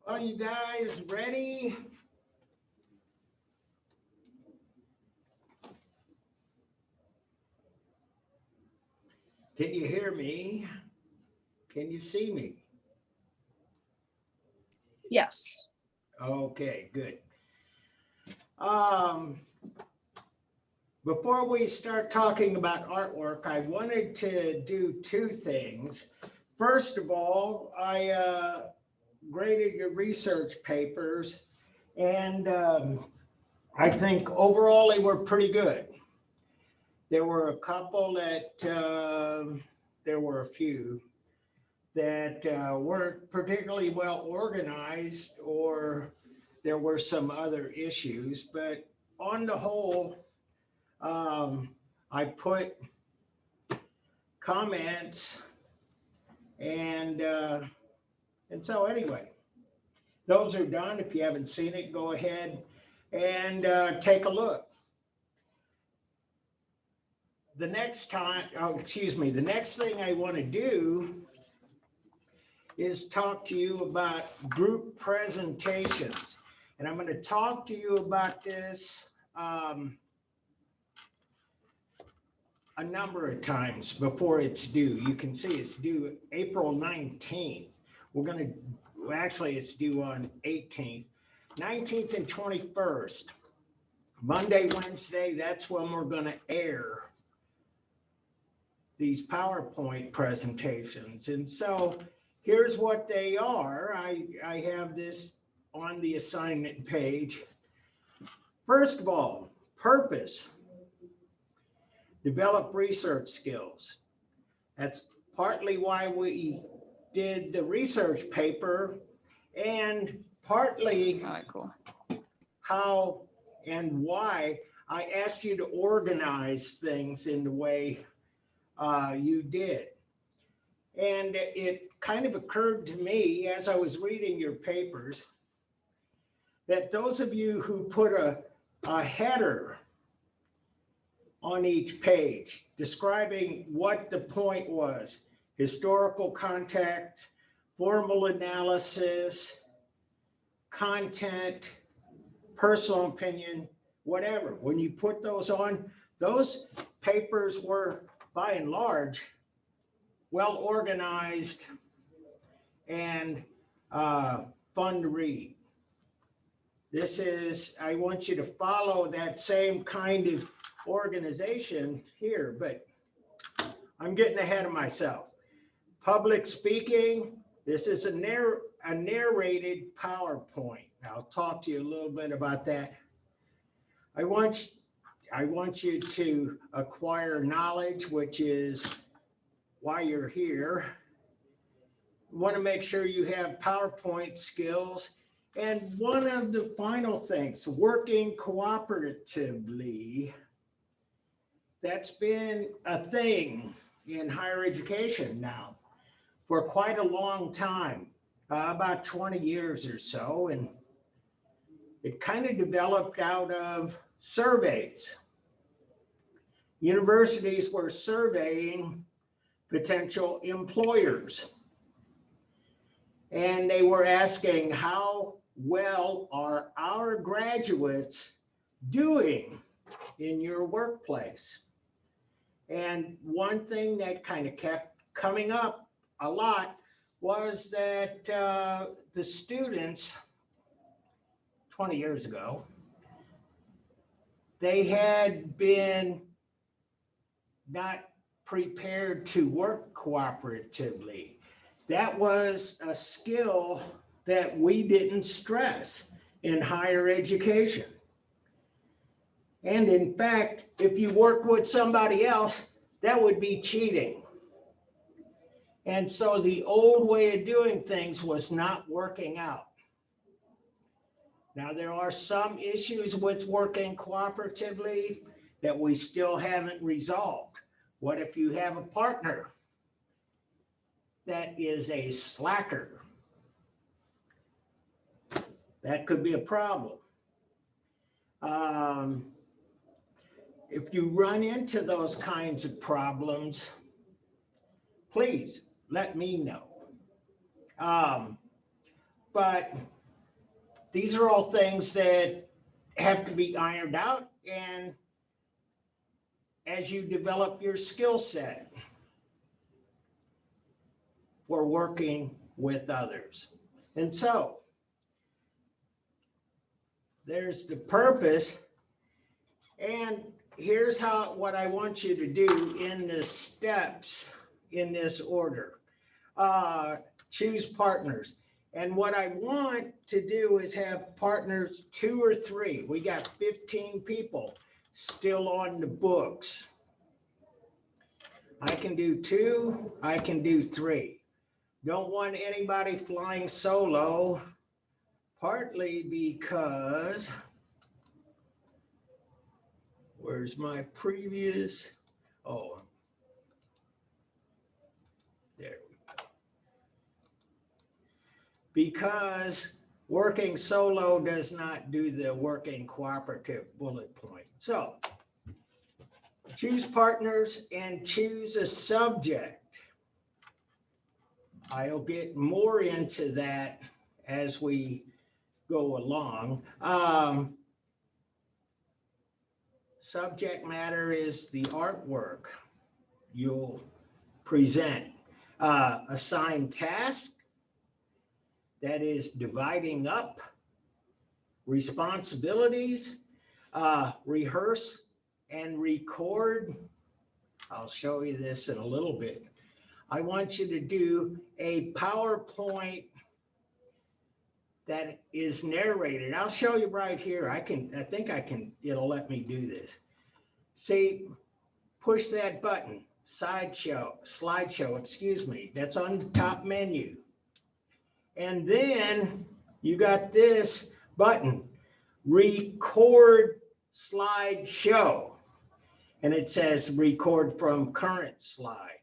Are you guys ready? Can you hear me? Can you see me? Yes. Okay, good. Before we start talking about artwork, I wanted to do two things. First of all, I graded your research papers, and I think overall they were pretty good. There were a couple that, there were a few that weren't particularly well organized, or there were some other issues, but on the whole, I put comments and so anyway, those are done. If you haven't seen it, go ahead and take a look. The next time, the next thing I want to do is talk to you about group presentations. And I'm going to talk to you about this a number of times before it's due. You can see it's due April 19th. Actually it's due on 18th, 19th and 21st. Monday, Wednesday, that's when we're going to air these PowerPoint presentations. And so here's what they are. I have this on the assignment page. First of all, purpose. Develop research skills. That's partly why we did the research paper, and partly Cool. how and why I asked you to organize things in the way you did. And it kind of occurred to me as I was reading your papers that those of you who put a header on each page describing what the point was, historical context, formal analysis, content, personal opinion, whatever. When you put those on, those papers were by and large well organized and fun to read. I want you to follow that same kind of organization here, but I'm getting ahead of myself. Public speaking, this is a narrated PowerPoint. I'll talk to you a little bit about that. I want you to acquire knowledge, which is why you're here. You want to make sure you have PowerPoint skills. And one of the final things, working cooperatively, that's been a thing in higher education now for quite a long time, about 20 years or so. And it kind of developed out of surveys. Universities were surveying potential employers. And they were asking, how well are our graduates doing in your workplace? And one thing that kind of kept coming up a lot was that the students 20 years ago, they had been not prepared to work cooperatively. That was a skill that we didn't stress in higher education. And in fact, if you work with somebody else, that would be cheating. And so the old way of doing things was not working out. Now, there are some issues with working cooperatively that we still haven't resolved. What if you have a partner that is a slacker? That could be a problem. If you run into those kinds of problems, please let me know. But these are all things that have to be ironed out, and as you develop your skill set for working with others. And so there's the purpose. And here's what I want you to do in the steps in this order. Choose partners. And what I want to do is have partners 2 or 3. We got 15 people still on the books. I can do 2, I can do 3. Don't want anybody flying solo, partly because, where's my previous? Oh, there we go. Because working solo does not do the working cooperative bullet point. So choose partners and choose a subject. I'll get more into that as we go along. Subject matter is the artwork you'll present. Assign task, that is dividing up responsibilities. Rehearse and record. I'll show you this in a little bit. I want you to do a PowerPoint that is narrated. I'll show you right here. I think I can, it'll let me do this. See, push that button, slideshow, excuse me. That's on the top menu. And then you got this button, record slideshow. And it says record from current slide.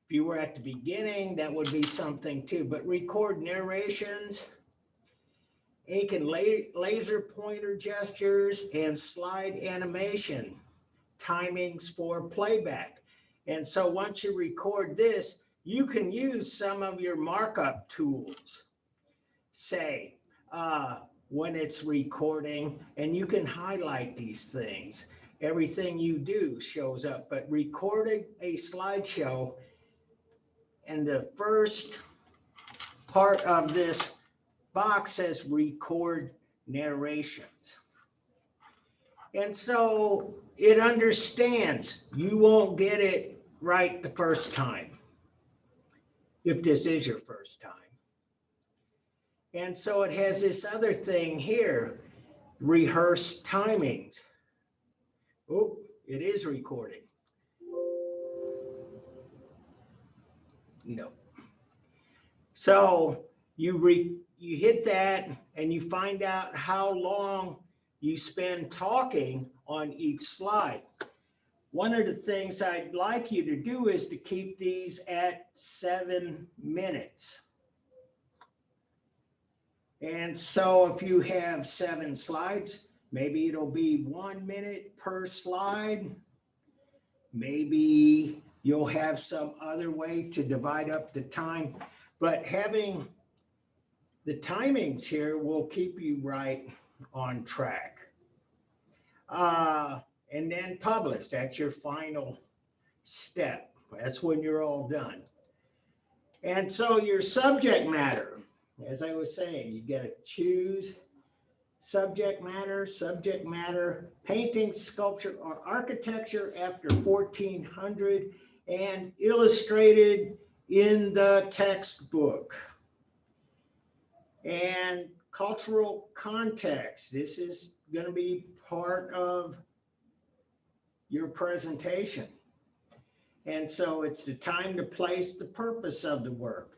If you were at the beginning, that would be something too, but record narrations, ink and laser pointer gestures, and slide animation, timings for playback. And so once you record this, you can use some of your markup tools, say, when it's recording, and you can highlight these things. Everything you do shows up, but recording a slideshow, and the first part of this box says record narrations. And so it understands you won't get it right the first time, if this is your first time. And so it has this other thing here, rehearse timings. Oh, it is recording. No. So you hit that and you find out how long you spend talking on each slide. One of the things I'd like you to do is to keep these at 7 minutes. And so if you have 7 slides, maybe it'll be 1 minute per slide. Maybe you'll have some other way to divide up the time, but having the timings here will keep you right on track. And then publish, that's your final step. That's when you're all done. And so your subject matter, as I was saying, you got to choose subject matter, painting, sculpture, or architecture after 1400 and illustrated in the textbook. And cultural context, this is going to be part of your presentation. And so it's the time, the place, the purpose of the work.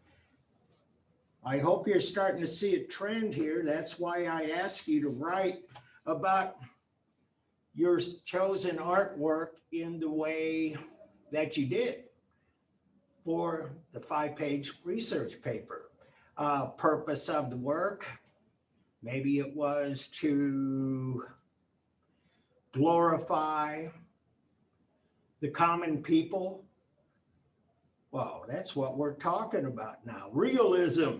I hope you're starting to see a trend here. That's why I ask you to write about your chosen artwork in the way that you did for the 5-page research paper. Purpose of the work, maybe it was to glorify the common people. Well, that's what we're talking about now. Realism,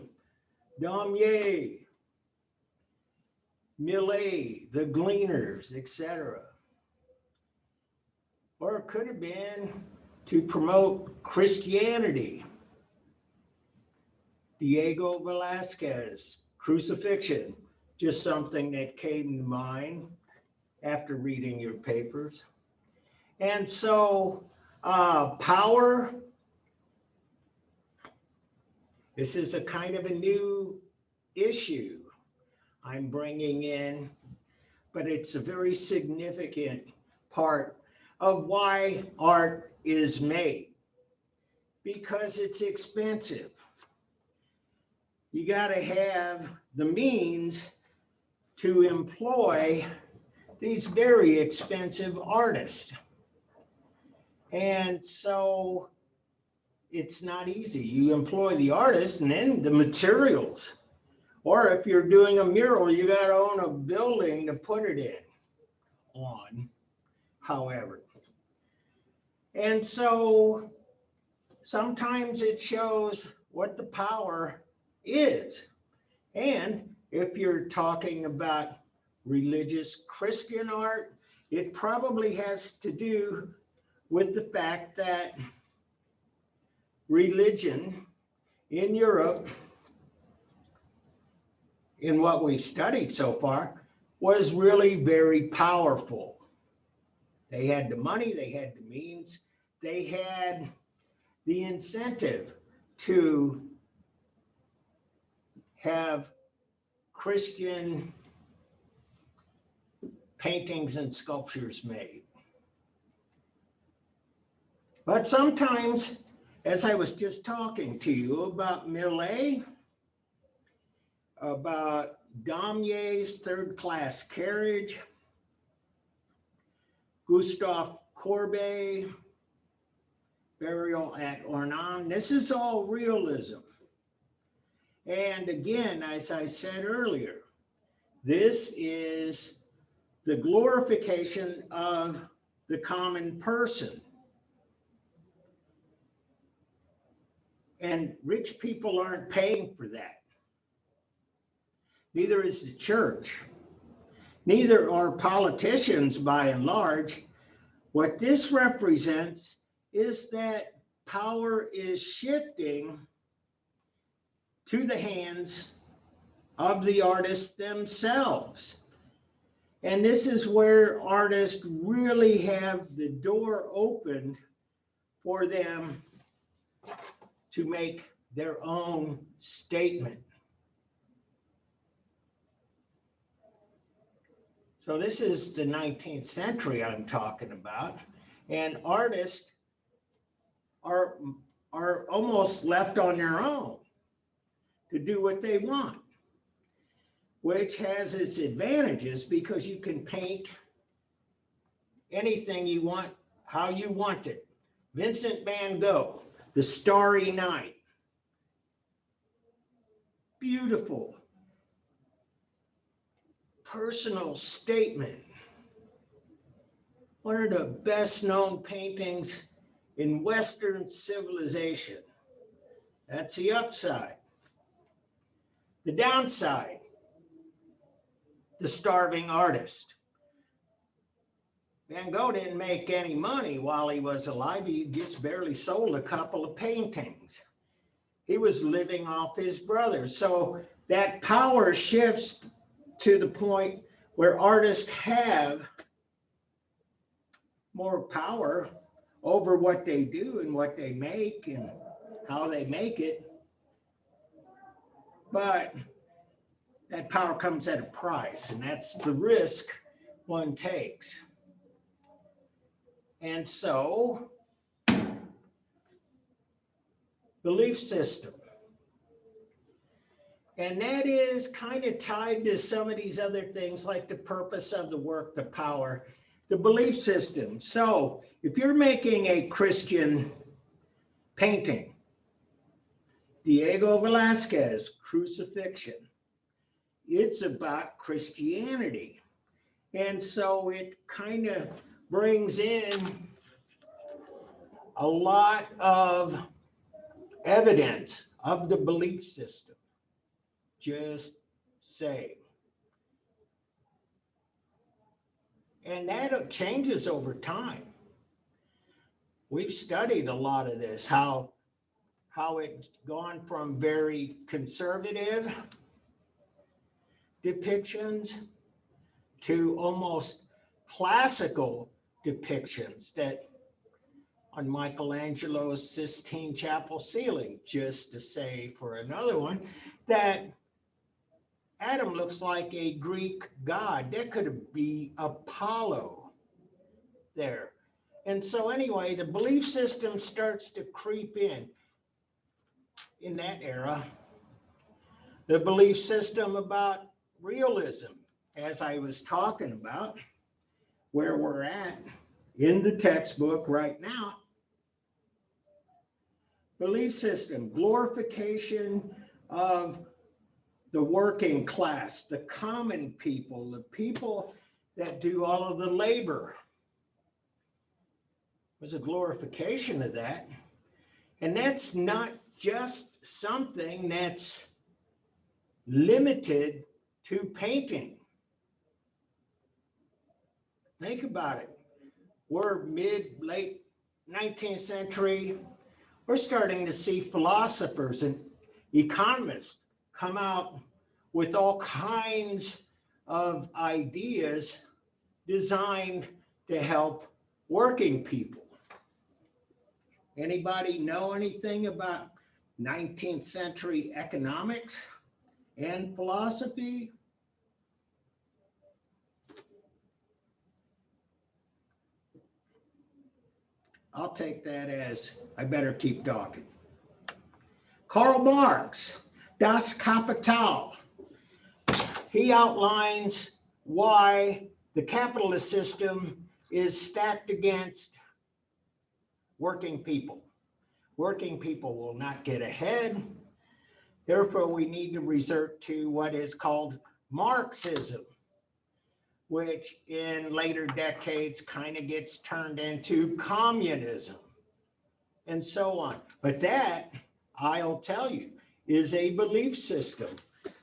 Damier. Millet, the Gleaners, etc. Or it could have been to promote Christianity. Diego Velázquez, Crucifixion, just something that came to mind after reading your papers. And so power, this is a kind of a new issue I'm bringing in, but it's a very significant part of why art is made, because it's expensive. You got to have the means to employ these very expensive artists. And so it's not easy. You employ the artist and then the materials. Or if you're doing a mural, you got to own a building to put it in on, however. And so sometimes it shows what the power is. And if you're talking about religious Christian art, it probably has to do with the fact that religion in Europe, in what we've studied so far, was really very powerful. They had the money, they had the means, they had the incentive to have Christian paintings and sculptures made. But sometimes, as I was just talking to you about Millet, about Daumier's Third Class Carriage, Gustave Courbet, Burial at Ornans, this is all realism. And again, as I said earlier, this is the glorification of the common person. And rich people aren't paying for that. Neither is the church. Neither are politicians by and large. What this represents is that power is shifting to the hands of the artists themselves. And this is where artists really have the door opened for them to make their own statement. So this is the 19th century I'm talking about, and artists are almost left on their own to do what they want, which has its advantages because you can paint anything you want, how you want it. Vincent van Gogh, The Starry Night. Beautiful, personal statement. One of the best known paintings in Western civilization. That's the upside. The downside, the starving artist. Van Gogh didn't make any money while he was alive. He just barely sold a couple of paintings. He was living off his brothers. So that power shifts to the point where artists have more power over what they do and what they make and how they make it. But that power comes at a price, and that's the risk one takes. And so, belief system. And that is kind of tied to some of these other things like the purpose of the work, the power, the belief system. So if you're making a Christian painting, Diego Velázquez, Crucifixion, it's about Christianity. And so it kind of brings in a lot of evidence of the belief system. Just saying. And that changes over time. We've studied a lot of this, how it's gone from very conservative depictions to almost classical depictions that on Michelangelo's Sistine Chapel ceiling, just to say for another one, that Adam looks like a Greek god. That could be Apollo there. And so anyway, the belief system starts to creep in that era. The belief system about realism, as I was talking about, where we're at in the textbook right now. Belief system, glorification of the working class, the common people, the people that do all of the labor. There's a glorification of that. And that's not just something that's limited to painting. Think about it. We're late 19th century. We're starting to see philosophers and economists come out with all kinds of ideas designed to help working people. Anybody know anything about 19th century economics and philosophy? I'll take that as I better keep talking. Karl Marx, Das Kapital. He outlines why the capitalist system is stacked against working people. Working people will not get ahead. Therefore, we need to resort to what is called Marxism, which in later decades kind of gets turned into communism and so on. But that, I'll tell you, is a belief system.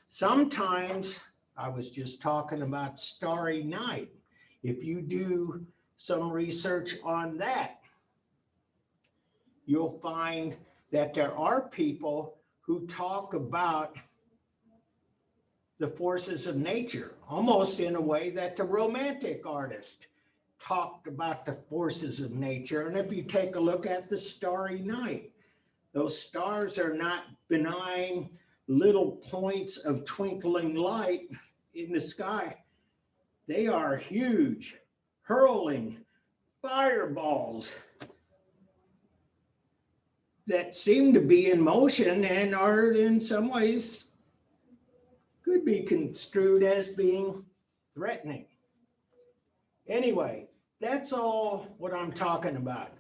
Sometimes, I was just talking about Starry Night. If you do some research on that, you'll find that there are people who talk about the forces of nature, almost in a way that the Romantic artist talked about the forces of nature. And if you take a look at the Starry Night, those stars are not benign little points of twinkling light in the sky. They are huge, hurling fireballs that seem to be in motion and are in some ways could be construed as being threatening. Anyway, that's all what I'm talking about,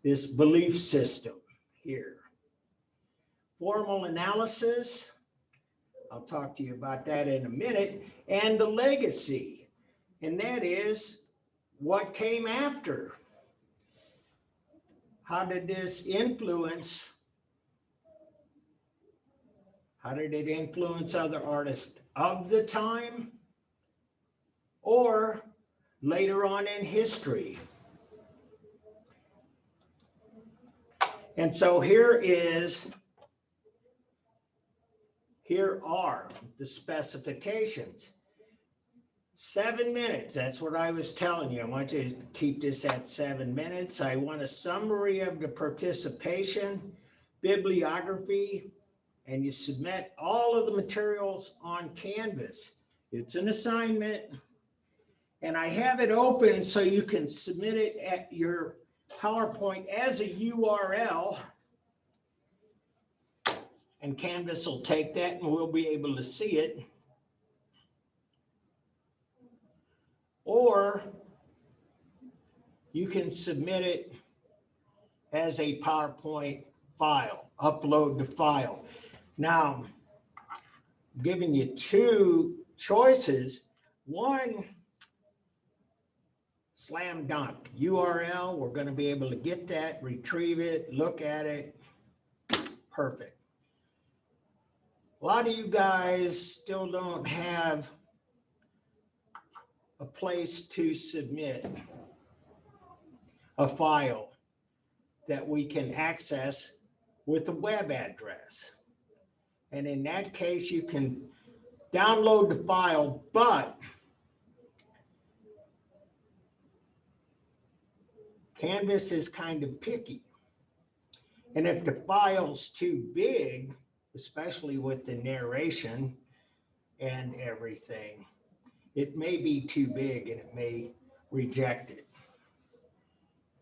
this belief system here. Formal analysis, I'll talk to you about that in a minute, and the legacy, and that is what came after. How did this influence? How did it influence other artists of the time or later on in history? And so here are the specifications. 7 minutes, that's what I was telling you. I want you to keep this at 7 minutes. I want a summary of the participation, bibliography, and you submit all of the materials on Canvas. It's an assignment, and I have it open so you can submit it at your PowerPoint as a URL, and Canvas will take that and we'll be able to see it. Or you can submit it as a PowerPoint file, upload the file. Now, I'm giving you two choices. One, slam dunk, URL, we're going to be able to get that, retrieve it, look at it, perfect. A lot of you guys still don't have a place to submit a file that we can access with a web address. And in that case, you can download the file, but Canvas is kind of picky. And if the file's too big, especially with the narration and everything, it may be too big and it may reject it.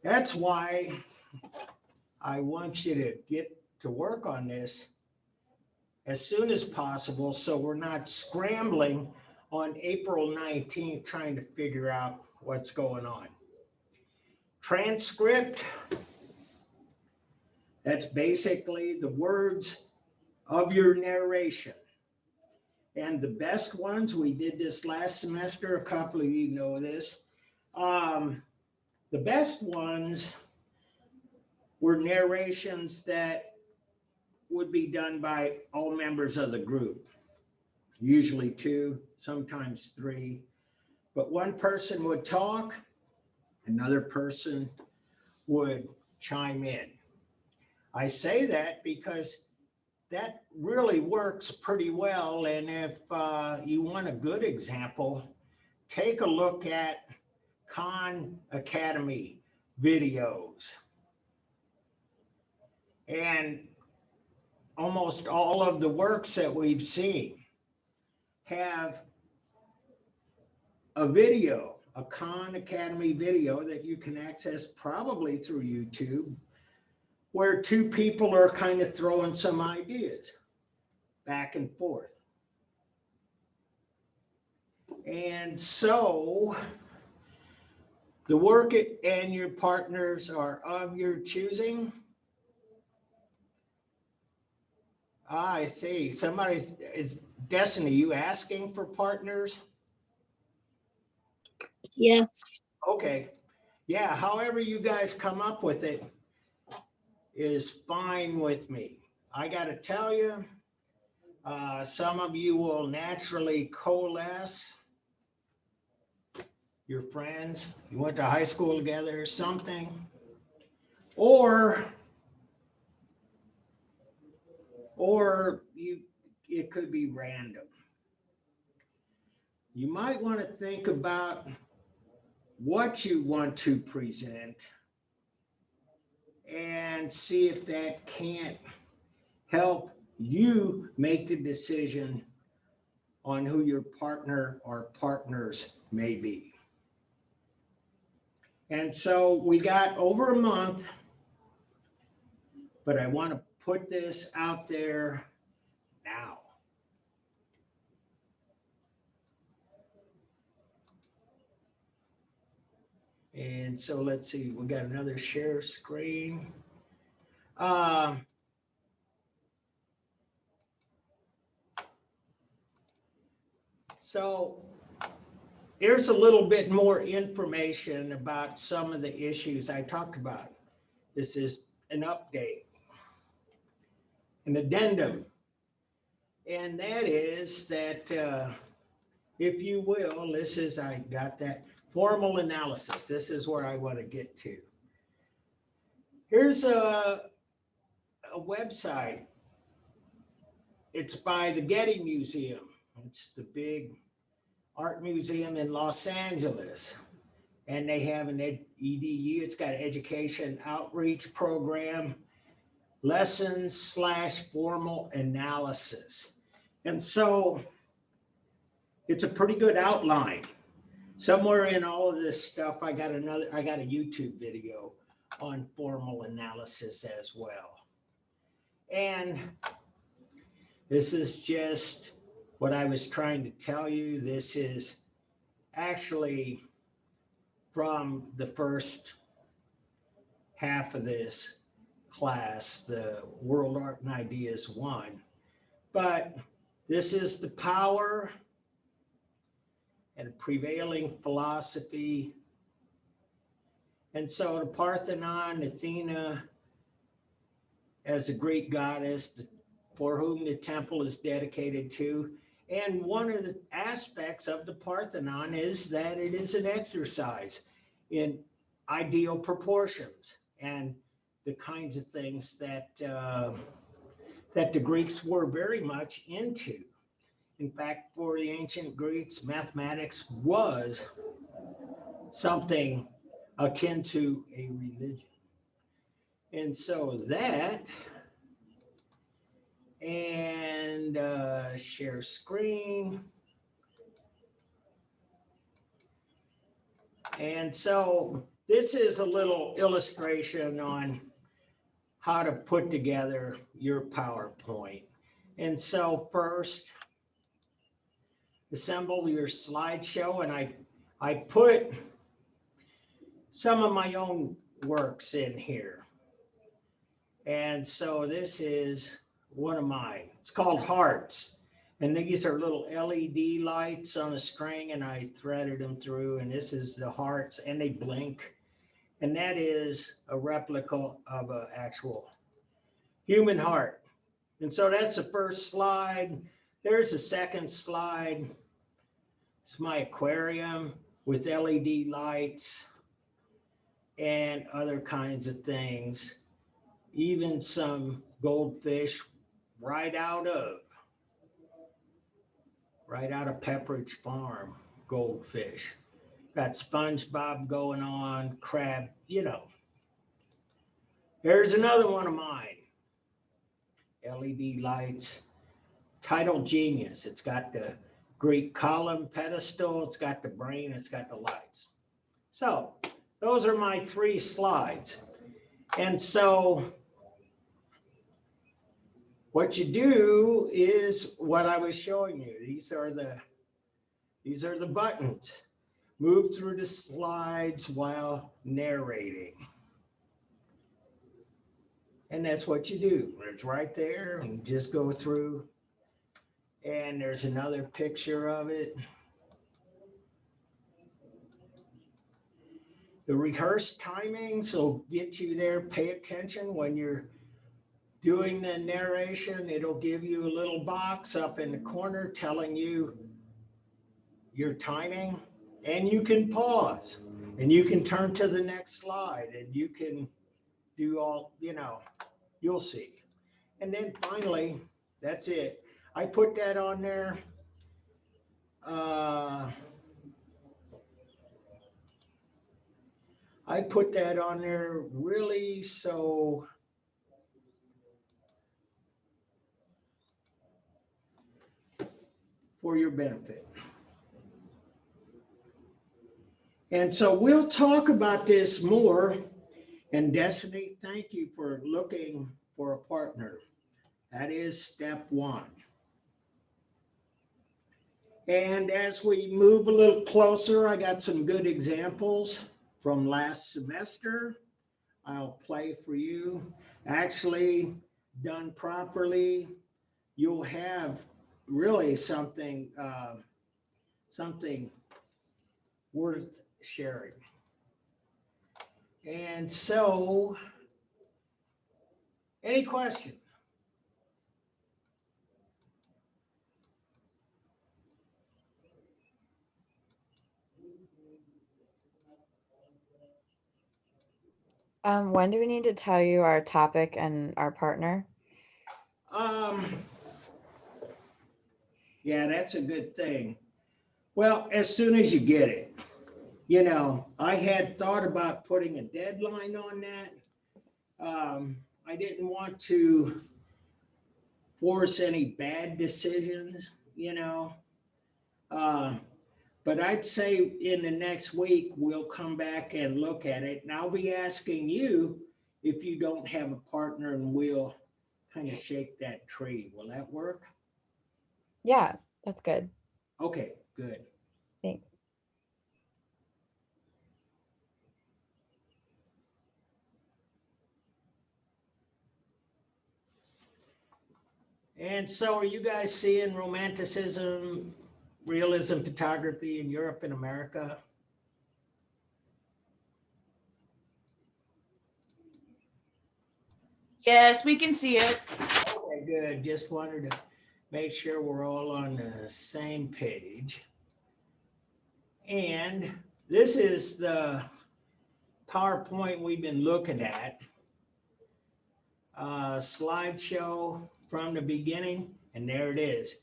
That's why I want you to get to work on this as soon as possible, so we're not scrambling on April 19th trying to figure out what's going on. Transcript, that's basically the words of your narration. And the best ones, we did this last semester, a couple of you know this. The best ones were narrations that would be done by all members of the group, usually 2, sometimes 3. But one person would talk, another person would chime in. I say that because that really works pretty well. And if you want a good example, take a look at Khan Academy videos. And almost all of the works that we've seen have a video, a Khan Academy video that you can access probably through YouTube, where 2 people are kind of throwing some ideas back and forth. And so the work and your partners are of your choosing. I see. Is Destiny, you asking for partners? Yes. Okay. Yeah, however you guys come up with it is fine with me. I got to tell you, some of you will naturally coalesce. Your friends, you went to high school together or something, or it could be random. You might want to think about what you want to present and see if that can't help you make the decision on who your partner or partners may be. And so we got over a month, but I want to put this out there now. And so let's see, we got another share screen. So here's a little bit more information about some of the issues I talked about. This is an update, an addendum. And that is that, if you will, I got that formal analysis. This is where I want to get to. Here's a website. It's by the Getty Museum. It's the big art museum in Los Angeles. And they have an EDU. It's got an education outreach program, lessons/formal analysis. And so it's a pretty good outline. Somewhere in all of this stuff, I got a YouTube video on formal analysis as well. And this is just what I was trying to tell you. This is actually from the first half of this class, the World Art and Ideas 1. But this is the power and prevailing philosophy. And so the Parthenon, Athena, as a Greek goddess for whom the temple is dedicated to. And one of the aspects of the Parthenon is that it is an exercise in ideal proportions and the kinds of things that that the Greeks were very much into. In fact, for the ancient Greeks, mathematics was something akin to a religion. And so that, and share screen. And so this is a little illustration on how to put together your PowerPoint. And so first, assemble your slideshow, and I put some of my own works in here. And so this is one of mine. It's called Hearts. And these are little LED lights on a string, and I threaded them through, and this is the hearts, and they blink. And that is a replica of an actual human heart. And so that's the first slide. There's the second slide. It's my aquarium with LED lights and other kinds of things, even some goldfish right out of Pepperidge Farm goldfish. Got SpongeBob going on, crab, you know. There's another one of mine. LED lights, Tidal Genius. It's got the Greek column pedestal, it's got the brain, it's got the lights. So those are my 3 slides. And so what you do is what I was showing you. These are the buttons. Move through the slides while narrating. And that's what you do. It's right there, and just go through. And there's another picture of it. The rehearsed timings will get you there. Pay attention when you're doing the narration. It'll give you a little box up in the corner telling you your timing, and you can pause, and you can turn to the next slide, and you can do all, you know, you'll see. And then finally, that's it. I put that on there. I put that on there really so for your benefit. And so we'll talk about this more. And Destiny, thank you for looking for a partner. That is step 1. And as we move a little closer, I got some good examples from last semester. I'll play for you. Actually, done properly, you'll have really something worth sharing. And so, any questions? When do we need to tell you our topic and our partner? Yeah, that's a good thing. Well, as soon as you get it. You know, I had thought about putting a deadline on that. I didn't want to force any bad decisions, you know. But I'd say in the next week, we'll come back and look at it. And I'll be asking you if you don't have a partner, and we'll kind of shake that tree. Will that work? Yeah, that's good. Okay, good. Thanks. And so are you guys seeing romanticism, realism photography in Europe and America? Yes, we can see it. Okay, good. Just wanted to make sure we're all on the same page. And this is the PowerPoint we've been looking at. Slideshow from the beginning, and there it is.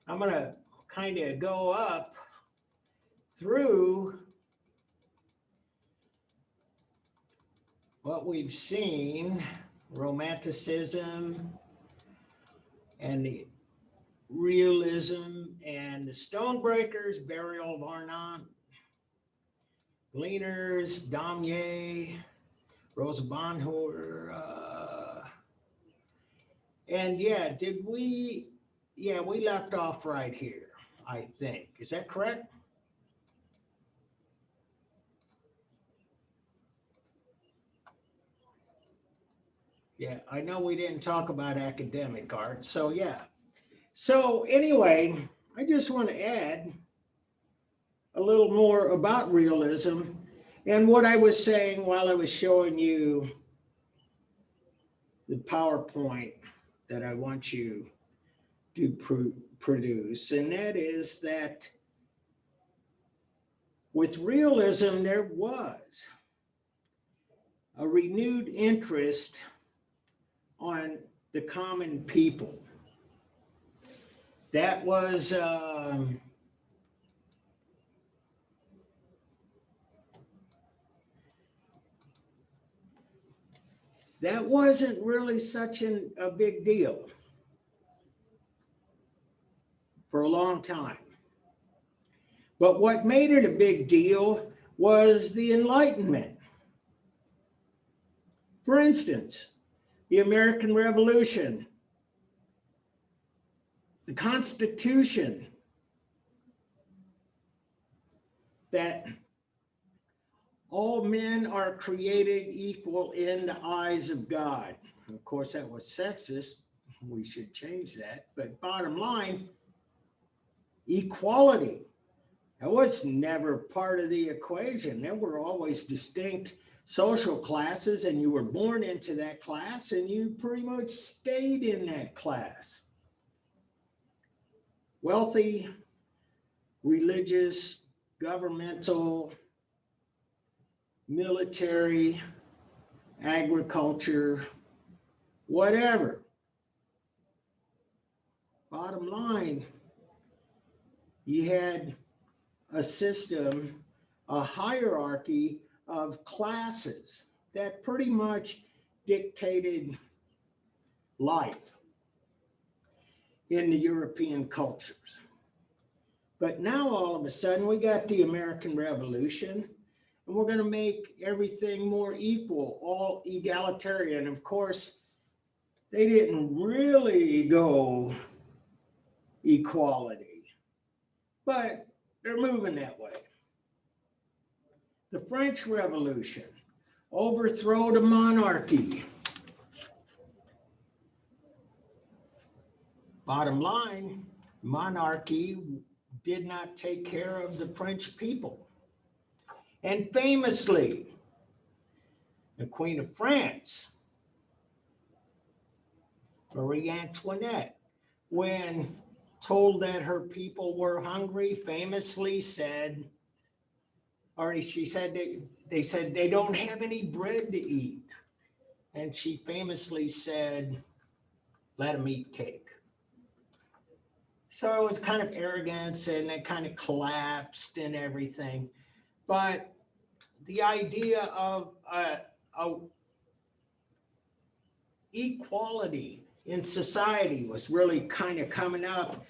I'm going to kind of go up through what we've seen, Romanticism and the Realism and the Stonebreakers, Burial of Arnon, Gleaners, Damier, Rosa Bonheur, and yeah, we left off right here, I think. Is that correct? Yeah, I know we didn't talk about academic art, so yeah. So anyway, I just want to add a little more about realism and what I was saying while I was showing you the PowerPoint that I want you to produce. And that is that with realism, there was a renewed interest on the common people. That was that wasn't really such a big deal for a long time. But what made it a big deal was the Enlightenment. For instance, the American Revolution, the Constitution, that all men are created equal in the eyes of God. Of course, that was sexist. We should change that. But bottom line, equality. That was never part of the equation. There were always distinct social classes, and you were born into that class, and you pretty much stayed in that class. Wealthy, religious, governmental, military, agriculture, whatever. Bottom line, you had a system, a hierarchy of classes that pretty much dictated life in the European cultures. But now all of a sudden we got the American Revolution, and we're going to make everything more equal, all egalitarian. Of course, they didn't really go equality, but they're moving that way. The French Revolution, overthrow the monarchy. Bottom line, monarchy did not take care of the French people. And famously, the Queen of France, Marie Antoinette, when told that her people were hungry, famously said, or she said, they said they don't have any bread to eat. And she famously said, let them eat cake. So it was kind of arrogance, and it kind of collapsed and everything. But the idea of equality in society was really kind of coming up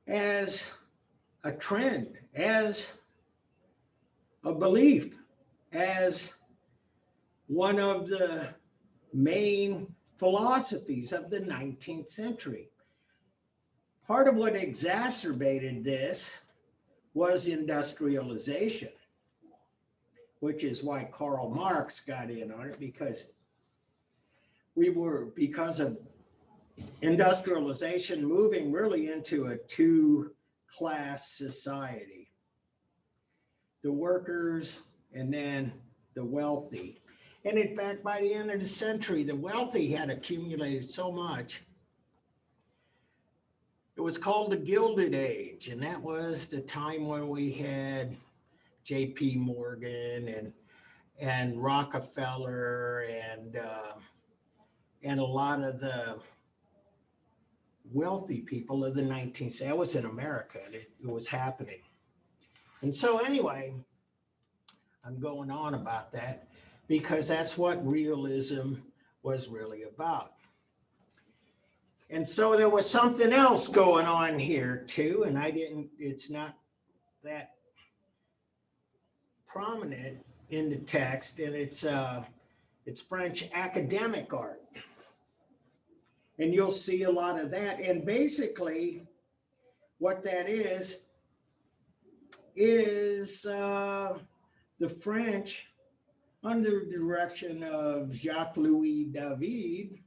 as a trend, as a belief, as one of the main philosophies of the 19th century. Part of what exacerbated this was industrialization, which is why Karl Marx got in on it, because of industrialization moving really into a two-class society. The workers and then the wealthy. And in fact, by the end of the century, the wealthy had accumulated so much It was called the Gilded Age, and that was the time when we had J.P. Morgan and Rockefeller and a lot of the wealthy people of the 19th century. That was in America. It was happening. And so anyway, I'm going on about that because that's what realism was really about. And so there was something else going on here too, and it's not that prominent in the text, and it's French academic art. And you'll see a lot of that. And basically what that is the French, under the direction of Jacques-Louis David,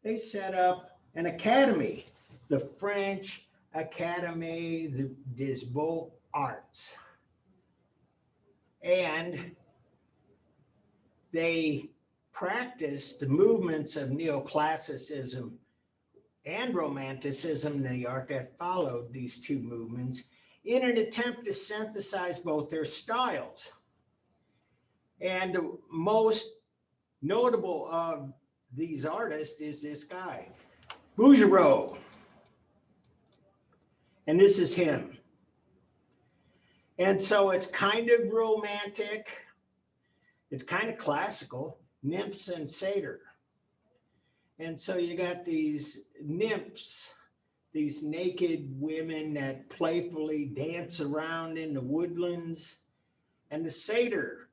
they set up an academy, the French Académie des Beaux-Arts. And they practiced the movements of neoclassicism and romanticism in the art that followed these two movements in an attempt to synthesize both their styles. And the most notable of these artists is this guy, Bouguereau. And this is him. And so it's kind of romantic. It's kind of classical, nymphs and satyr. And so you got these nymphs, these naked women that playfully dance around in the woodlands, and the satyr,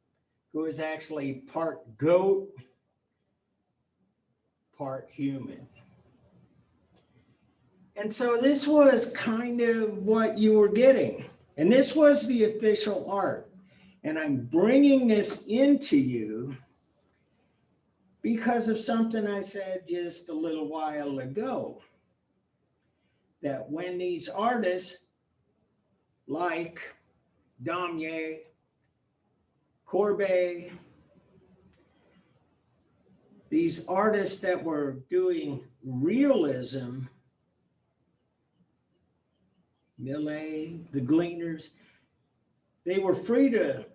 who is actually part goat, part human. And so this was kind of what you were getting. And this was the official art. And I'm bringing this into you because of something I said just a little while ago, that when these artists like Daumier, Courbet, these artists that were doing realism, Millet, the Gleaners, they were free to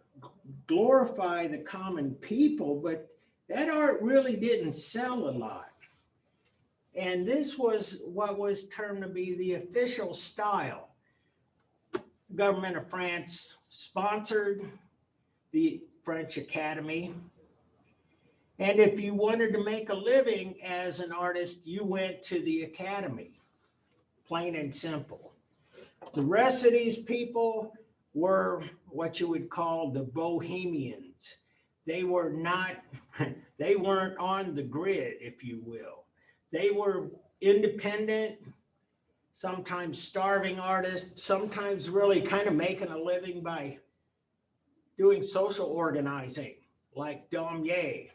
glorify the common people, but that art really didn't sell a lot. And this was what was termed to be the official style. The government of France sponsored the French Academy. And if you wanted to make a living as an artist, you went to the academy, plain and simple. The rest of these people were what you would call the bohemians. They were not, they weren't on the grid, if you will. They were independent, sometimes starving artists, sometimes really kind of making a living by doing social organizing, like Daumier.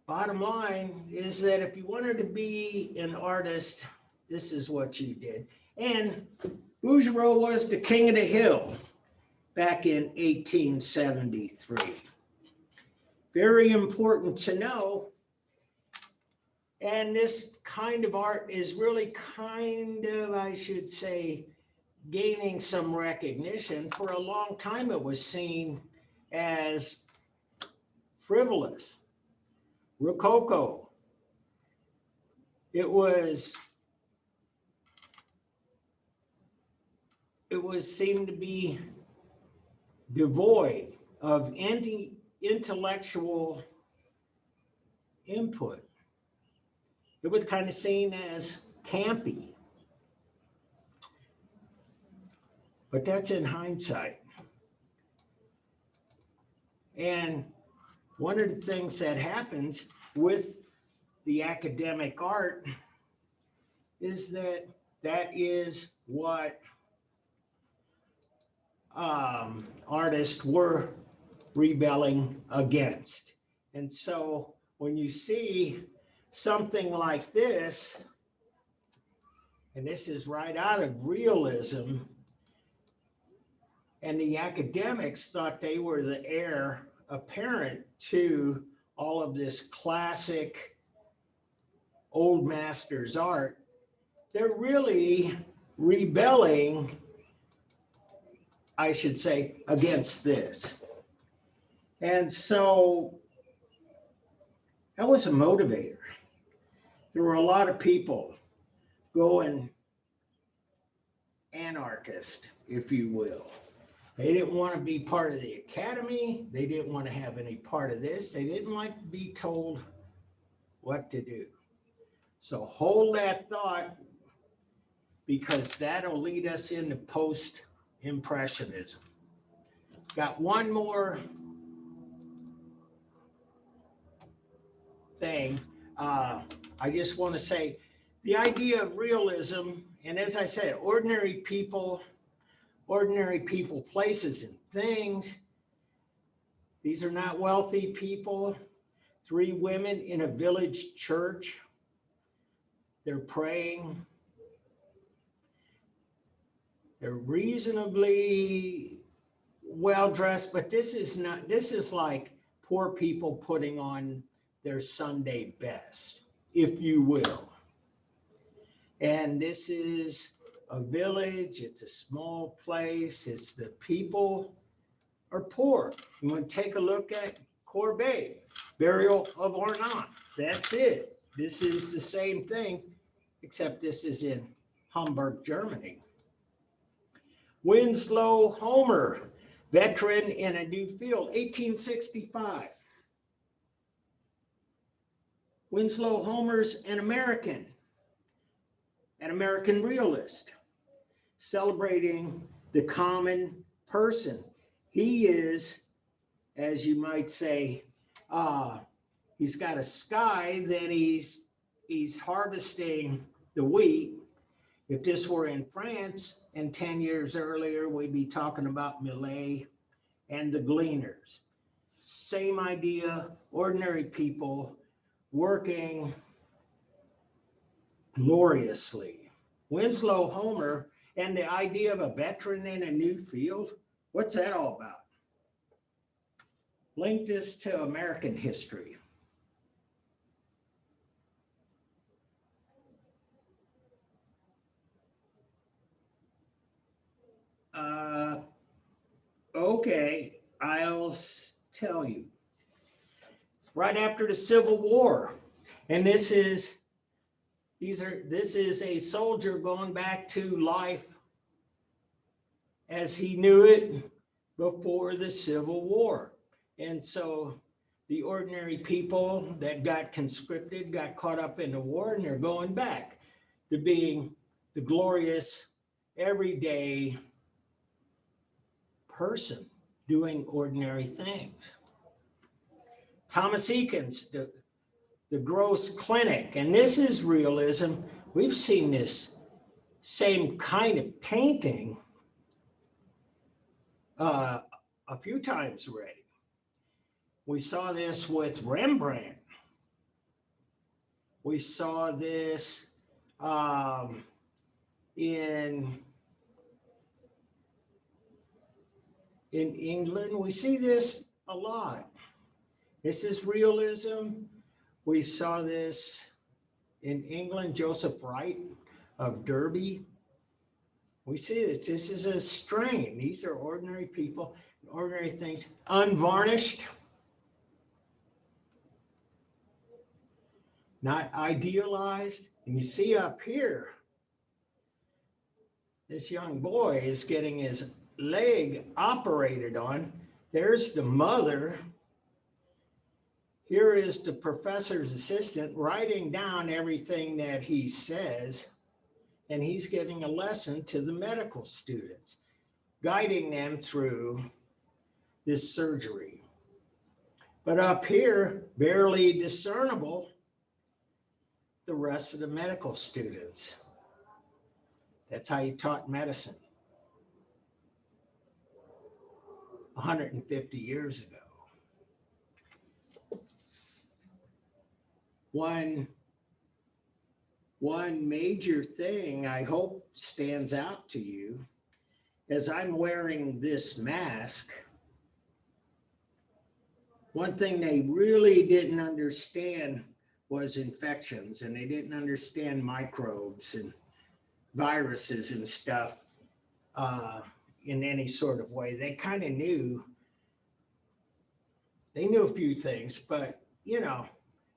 Bottom line is that if you wanted to be an artist, this is what you did. And Bouguereau was the king of the hill back in 1873. Very important to know. And this kind of art is really kind of, I should say, gaining some recognition. For a long time, it was seen as frivolous, rococo. It was seen to be devoid of any intellectual input. It was kind of seen as campy. But that's in hindsight. And one of the things that happens with the academic art is that is what artists were rebelling against. And so when you see something like this, and this is right out of realism, and the academics thought they were the heir apparent to all of this classic old masters' art, they're really rebelling, I should say, against this. And so that was a motivator. There were a lot of people going anarchist, if you will. They didn't want to be part of the academy. They didn't want to have any part of this. They didn't like to be told what to do. So hold that thought, because that'll lead us into post-impressionism. Got one more thing. I just want to say the idea of realism, and as I said, ordinary people, places and things. These are not wealthy people. 3 women in a village church. They're praying. They're reasonably well dressed, but this is like poor people putting on their Sunday best, if you will. And this is a village, it's a small place, it's the people are poor. You want to take a look at Courbet, Burial of Ornat. That's it. This is the same thing, except this is in Hamburg, Germany. Winslow Homer, Veteran in a New Field, 1865. Winslow Homer's an American realist, celebrating the common person. He is, as you might say, he's got a sky that he's harvesting the wheat. If this were in France and 10 years earlier, we'd be talking about Millet and the Gleaners. Same idea, ordinary people working gloriously. Winslow Homer and the idea of a veteran in a new field, what's that all about? Link this to American history. Okay, I'll tell you. Right after the Civil War, and this is a soldier going back to life as he knew it before the Civil War. And so the ordinary people that got conscripted got caught up in the war, and they're going back to being the glorious, everyday person doing ordinary things. Thomas Eakins, the Gross Clinic, and this is realism. We've seen this same kind of painting a few times already. We saw this with Rembrandt. We saw this in England. We see this a lot. This is realism. We saw this in England, Joseph Wright of Derby. We see this. This is a strain. These are ordinary people, ordinary things, unvarnished, not idealized. And you see up here, this young boy is getting his leg operated on. There's the mother. Here is the professor's assistant writing down everything that he says, and he's giving a lesson to the medical students, guiding them through this surgery. But up here, barely discernible, the rest of the medical students. That's how you taught medicine 150 years ago. One major thing I hope stands out to you as I'm wearing this mask. One thing they really didn't understand was infections, and they didn't understand microbes and viruses and stuff in any sort of way. They kind of knew, they knew a few things, but you know,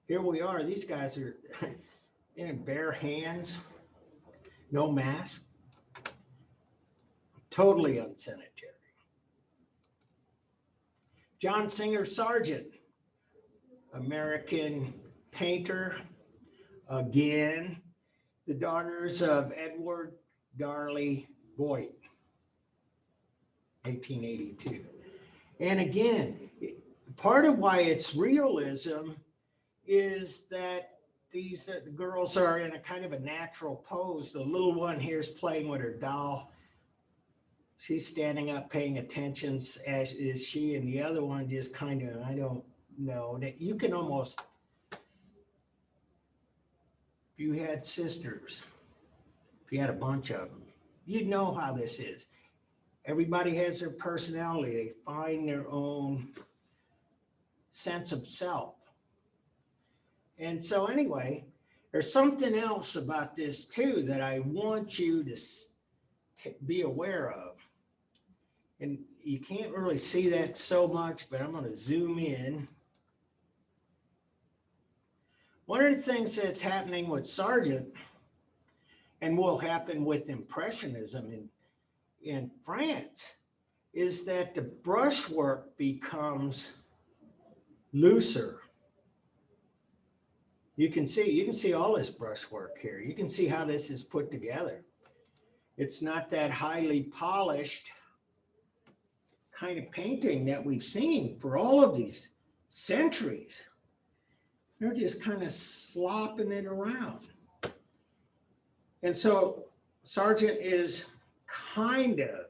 here we are. These guys are in bare hands, no mask, totally unsanitary. John Singer Sargent, American painter, again, the daughters of Edward Darley Boyd, 1882. And again, part of why it's realism is that these girls are in a kind of a natural pose. The little one here is playing with her doll. She's standing up paying attention, as is she, and the other one just kind of, I don't know, that you can almost, if you had sisters, if you had a bunch of them, you'd know how this is. Everybody has their personality. They find their own sense of self. And so anyway, there's something else about this too that I want you to be aware of. And you can't really see that so much, but I'm going to zoom in. One of the things that's happening with Sargent and will happen with Impressionism in France is that the brushwork becomes looser. You can see all this brushwork here. You can see how this is put together. It's not that highly polished kind of painting that we've seen for all of these centuries. They're just kind of slopping it around. And so Sargent is kind of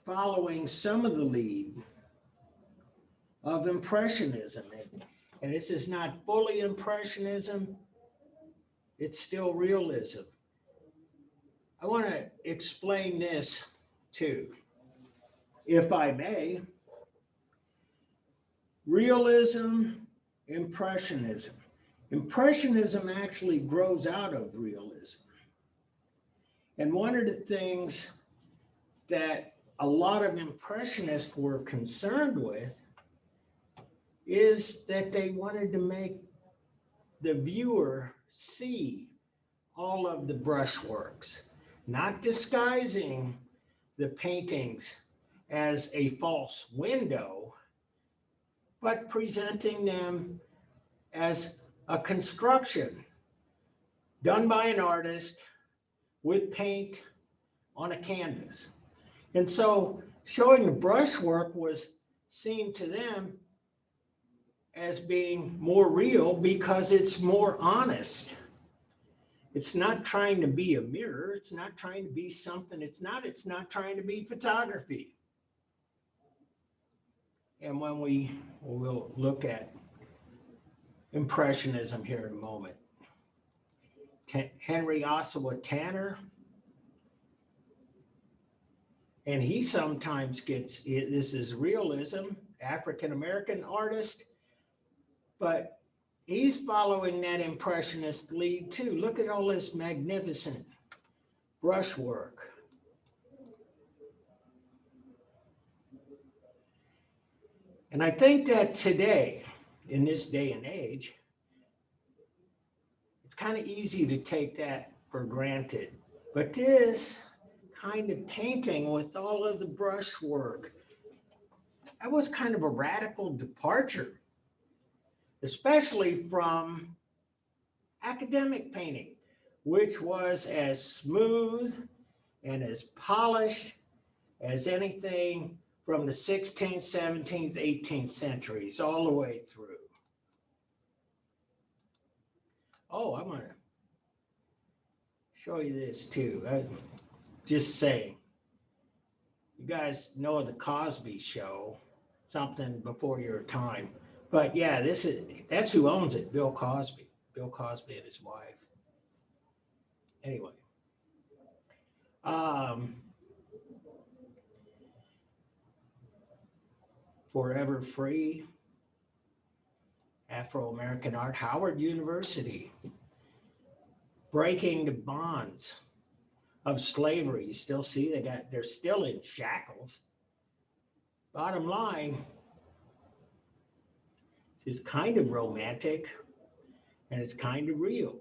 following some of the lead of Impressionism. And this is not fully Impressionism, it's still realism. I want to explain this too, if I may. Realism, Impressionism. Impressionism actually grows out of realism. And one of the things that a lot of Impressionists were concerned with is that they wanted to make the viewer see all of the brushworks, not disguising the paintings as a false window, but presenting them as a construction done by an artist with paint on a canvas. And so showing the brushwork was seen to them as being more real because it's more honest. It's not trying to be a mirror. It's not trying to be something it's not. It's not trying to be photography. And when we'll look at Impressionism here in a moment. Henry Ossawa Tanner, and he sometimes gets, this is realism, African-American artist, but he's following that Impressionist lead too. Look at all this magnificent brushwork. And I think that today, in this day and age, it's kind of easy to take that for granted. But this kind of painting with all of the brushwork, that was kind of a radical departure, especially from academic painting, which was as smooth and as polished as anything from the 16th, 17th, 18th centuries, all the way through. Oh, I'm going to show you this too. Just saying. You guys know the Cosby Show, something before your time. But yeah, that's who owns it, Bill Cosby. Bill Cosby and his wife. Anyway. Forever Free. Afro-American art, Howard University, breaking the bonds of slavery. You still see they're still in shackles. Bottom line, it's kind of romantic and it's kind of real.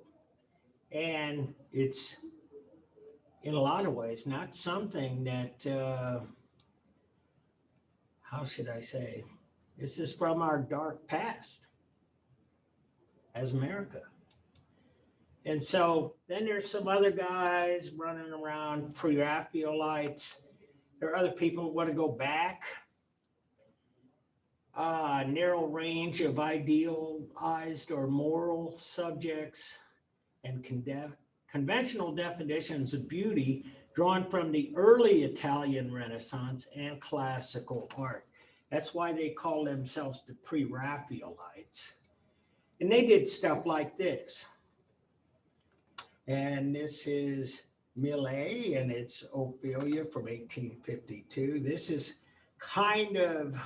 And it's, in a lot of ways, not something that, how should I say, this is from our dark past as America. And so then there's some other guys running around, pre-Raphaelites. There are other people who want to go back. Narrow range of idealized or moral subjects and conventional definitions of beauty drawn from the early Italian Renaissance and classical art. That's why they call themselves the pre-Raphaelites. And they did stuff like this. And this is Millet and it's Ophelia from 1852. This is kind of,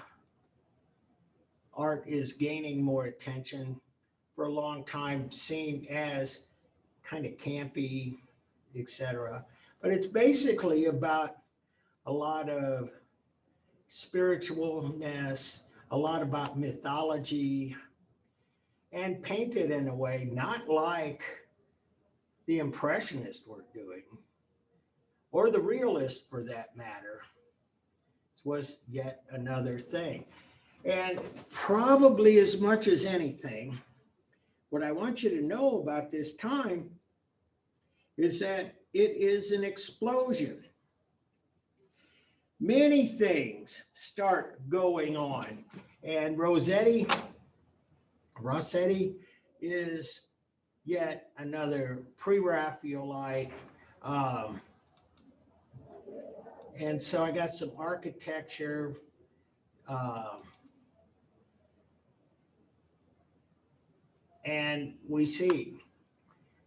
art is gaining more attention, for a long time seen as kind of campy, etc. But it's basically about a lot of spiritualness, a lot about mythology, and painted in a way not like the Impressionists were doing, or the Realists for that matter. This was yet another thing. And probably as much as anything, what I want you to know about this time is that it is an explosion. Many things start going on. And Rossetti is yet another pre-Raphaelite. And so I got some architecture. And we see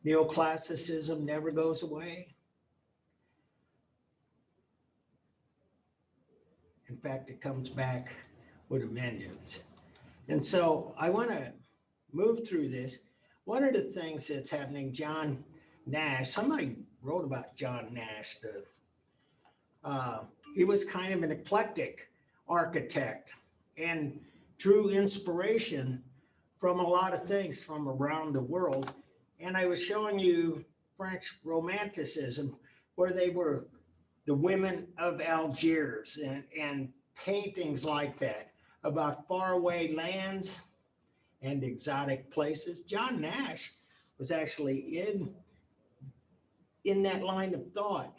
neoclassicism never goes away. In fact, it comes back with a vengeance. And so I want to move through this. One of the things that's happening, John Nash, somebody wrote about John Nash. He was kind of an eclectic architect and drew inspiration from a lot of things from around the world. And I was showing you French Romanticism, where they were the women of Algiers and paintings like that about faraway lands and exotic places. John Nash was actually in that line of thought.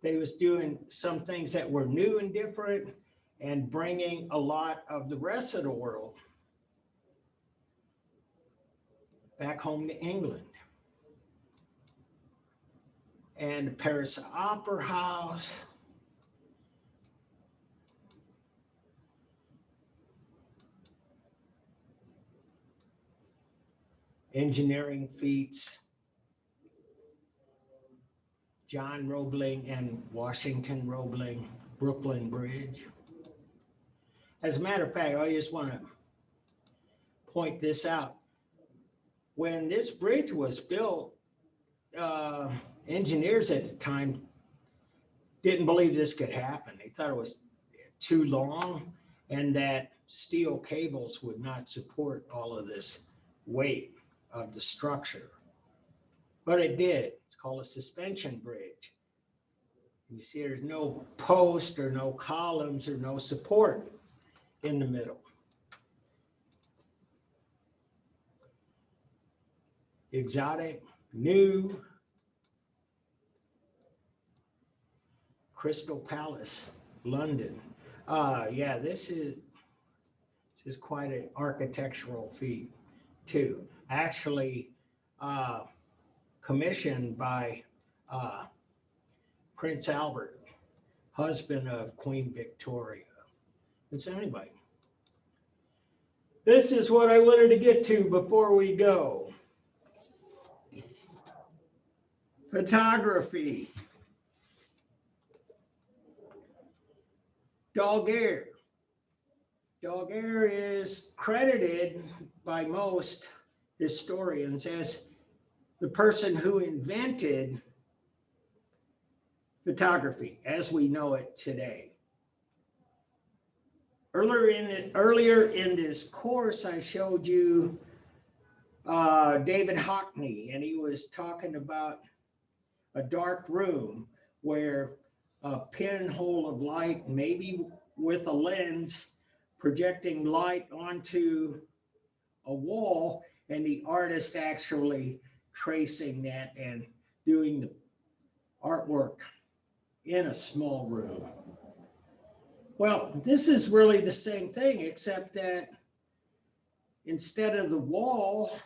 That he was doing some things that were new and different and bringing a lot of the rest of the world back home to England. And the Paris Opera House. Engineering feats. John Roebling and Washington Roebling, Brooklyn Bridge. As a matter of fact, I just want to point this out. When this bridge was built, engineers at the time didn't believe this could happen. They thought it was too long and that steel cables would not support all of this weight of the structure. But it did. It's called a suspension bridge. You see there's no post or no columns or no support in the middle. Exotic, new, Crystal Palace, London. Yeah, this is quite an architectural feat too. Actually, commissioned by Prince Albert, husband of Queen Victoria. And so anyway, this is what I wanted to get to before we go. Photography. Daguerre. Daguerre is credited by most historians as the person who invented photography as we know it today. Earlier in this course, I showed you David Hockney, and he was talking about a dark room where a pinhole of light, maybe with a lens, projecting light onto a wall, and the artist actually tracing that and doing the artwork in a small room. Well, this is really the same thing, except that instead of the wall,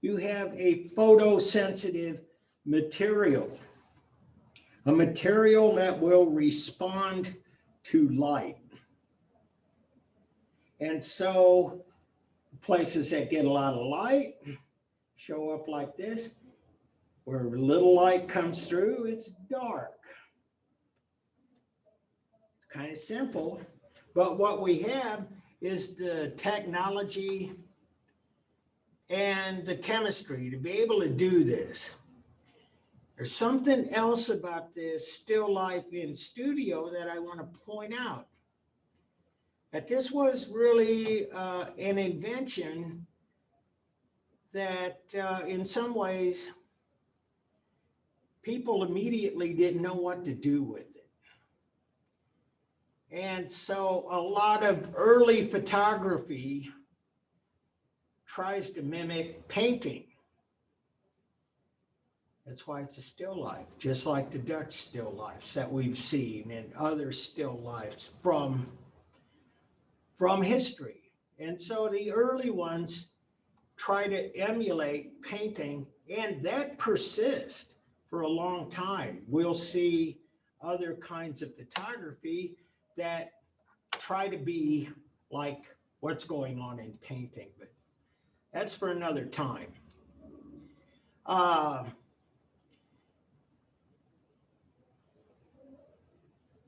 you have a photosensitive material, a material that will respond to light. And so places that get a lot of light show up like this. Where little light comes through, it's dark. It's kind of simple, but what we have is the technology and the chemistry to be able to do this. There's something else about this still life in studio that I want to point out. That this was really an invention that in some ways people immediately didn't know what to do with it. And so a lot of early photography tries to mimic painting. That's why it's a still life, just like the Dutch still lifes that we've seen and other still lifes from history. And so the early ones try to emulate painting, and that persists for a long time. We'll see other kinds of photography that try to be like what's going on in painting, but that's for another time.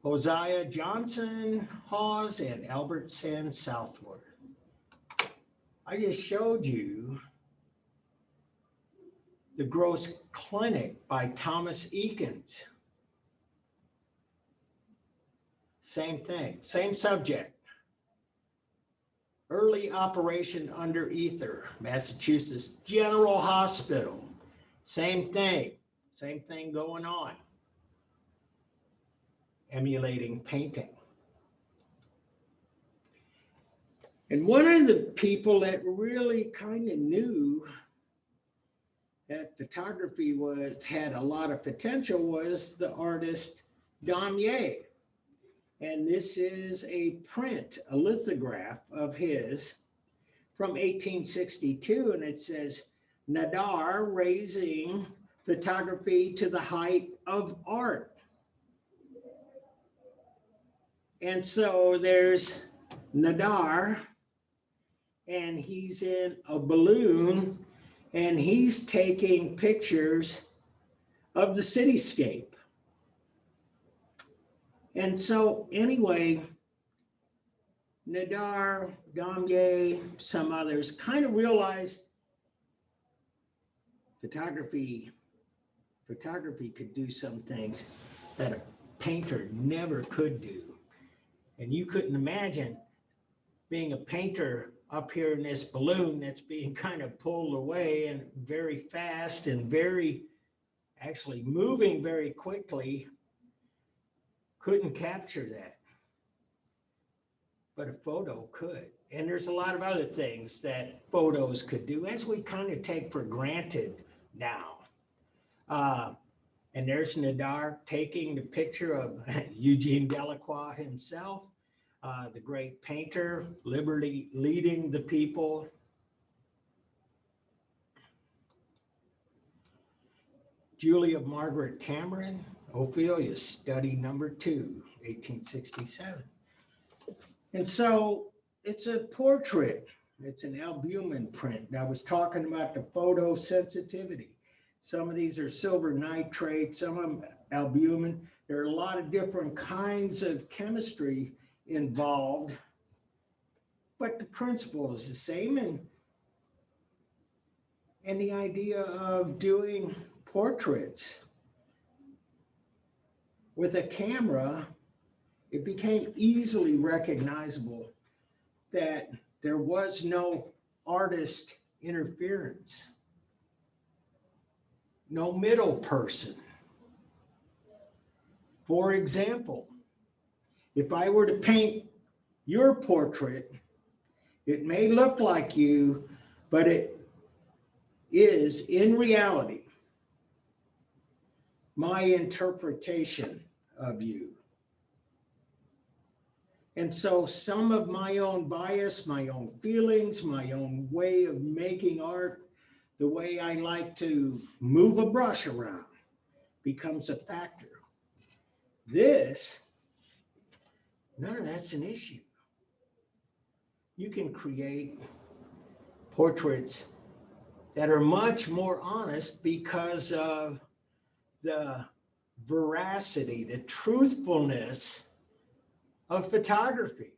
Hosea Johnson Hawes and Albert Sands Southworth. I just showed you The Gross Clinic by Thomas Eakins. Same thing, same subject. Early operation under ether, Massachusetts General Hospital. Same thing going on. Emulating painting. And one of the people that really kind of knew that photography had a lot of potential was the artist Damier. And this is a print, a lithograph of his from 1862, and it says, Nadar raising photography to the height of art. And so there's Nadar, and he's in a balloon, and he's taking pictures of the cityscape. And so anyway, Nadar, Damier, some others kind of realized photography could do some things that a painter never could do. And you couldn't imagine being a painter up here in this balloon that's being kind of pulled away and very fast and actually moving very quickly. Couldn't capture that. But a photo could. And there's a lot of other things that photos could do, as we kind of take for granted now. And there's Nadar taking the picture of Eugene Delacroix himself, the great painter, liberty leading the people. Julia Margaret Cameron, Ophelia, study number 2, 1867. And so it's a portrait. It's an albumin print. I was talking about the photosensitivity. Some of these are silver nitrate, some of them albumin. There are a lot of different kinds of chemistry involved but the principle is the same. And the idea of doing portraits with a camera, it became easily recognizable that there was no artist interference, no middle person. For example, if I were to paint your portrait, it may look like you, but it is in reality my interpretation of you. And so some of my own bias, my own feelings, my own way of making art, the way I like to move a brush around becomes a factor. This, none of that's an issue. You can create portraits that are much more honest because of the veracity, the truthfulness of photography.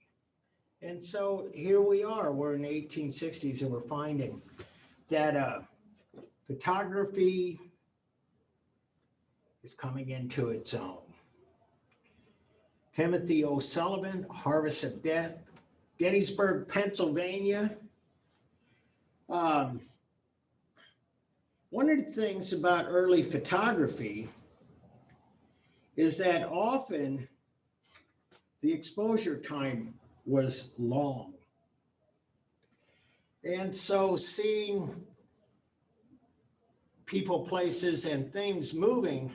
And so here we are, we're in the 1860s and we're finding that photography is coming into its own. Timothy O'Sullivan, Harvest of Death, Gettysburg, Pennsylvania. One of the things about early photography is that often the exposure time was long. And so seeing people, places, and things moving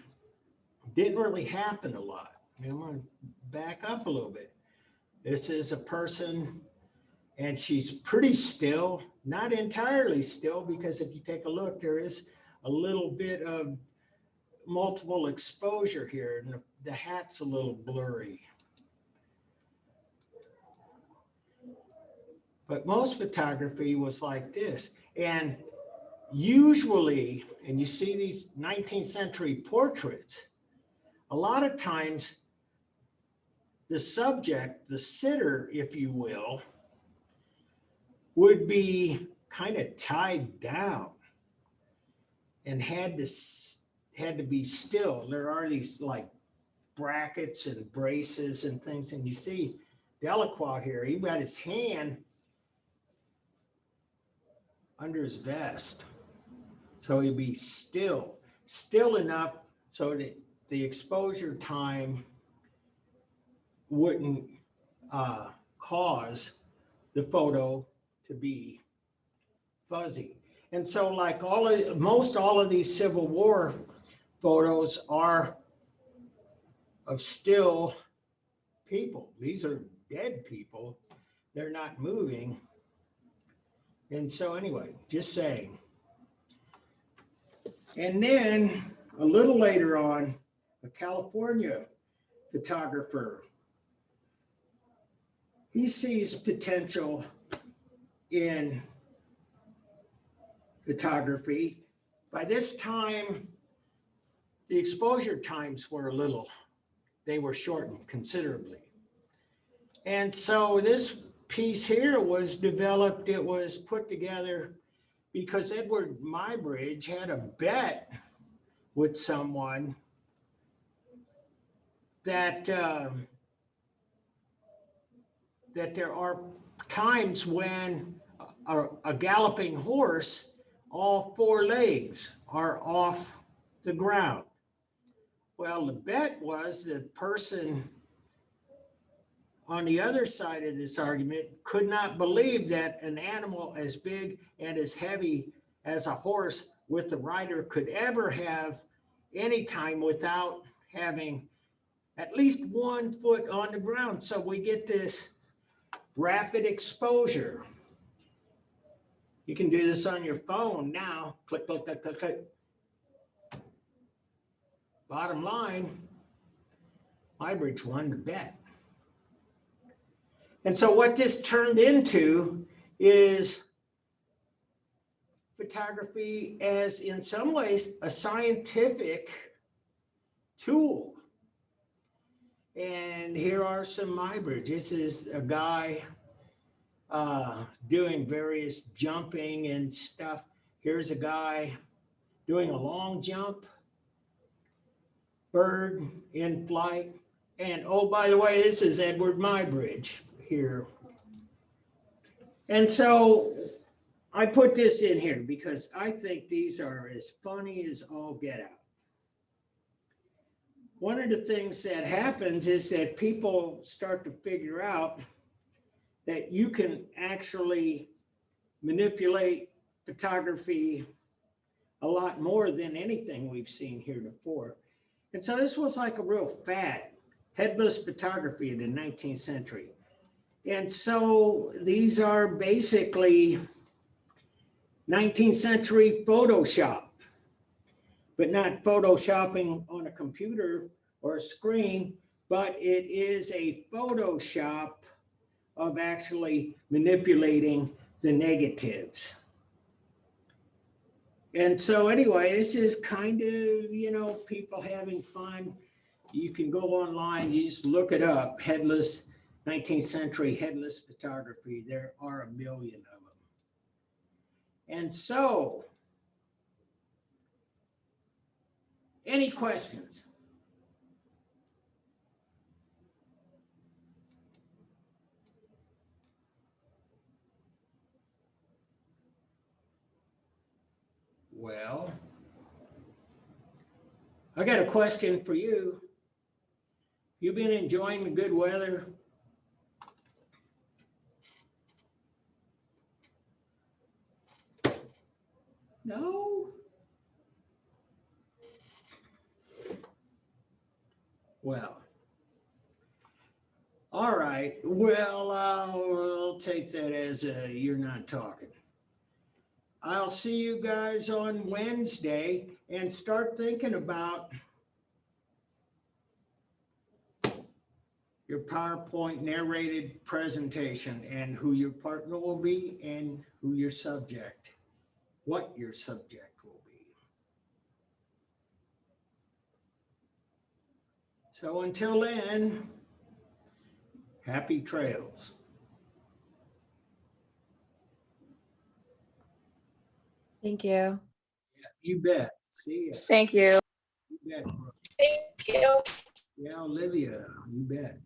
didn't really happen a lot. I'm going to back up a little bit. This is a person, and she's pretty still, not entirely still, because if you take a look, there is a little bit of multiple exposure here, and the hat's a little blurry. But most photography was like this. And usually, and you see these 19th century portraits, a lot of times the subject, the sitter, if you will, would be kind of tied down and had to be still. There are these like brackets and braces and things, and you see Delacroix here, he got his hand under his vest. So he'd be still enough so that the exposure time wouldn't cause the photo to be fuzzy. And so like most all of these Civil War photos are of still people. These are dead people. They're not moving. And so anyway, just saying. And then a little later on, a California photographer, he sees potential in photography. By this time, the exposure times were they were shortened considerably. And so this piece here was developed, it was put together because Edward Muybridge had a bet with someone that there are times when a galloping horse, all four legs are off the ground. Well, the bet was the person on the other side of this argument could not believe that an animal as big and as heavy as a horse with the rider could ever have any time without having at least 1 foot on the ground. So we get this rapid exposure. You can do this on your phone now. Click, click, click, click, click. Bottom line, Muybridge won the bet. And so what this turned into is photography as, in some ways, a scientific tool. And here are some Muybridge. This is a guy doing various jumping and stuff. Here's a guy doing a long jump, bird in flight. And oh, by the way, this is Edward Muybridge here. And so I put this in here because I think these are as funny as all get out. One of the things that happens is that people start to figure out that you can actually manipulate photography a lot more than anything we've seen heretofore. And so this was like a real fad, headless photography in the 19th century. And so these are basically 19th century Photoshop, but not photoshopping on a computer or a screen, but it is a Photoshop of actually manipulating the negatives. And so anyway, this is kind of, people having fun. You can go online, you just look it up, headless, 19th century headless photography. There are a million of them. And so, any questions? Well, I got a question for you. You been enjoying the good weather? No? Well, all right. Well, I'll take that as you're not talking. I'll see you guys on Wednesday and start thinking about your PowerPoint narrated presentation and who your partner will be and who your subject, what your subject will be. So until then, happy trails. Thank you. Yeah, you bet. See ya. Thank you. You bet. Thank you. Yeah, Olivia, you bet.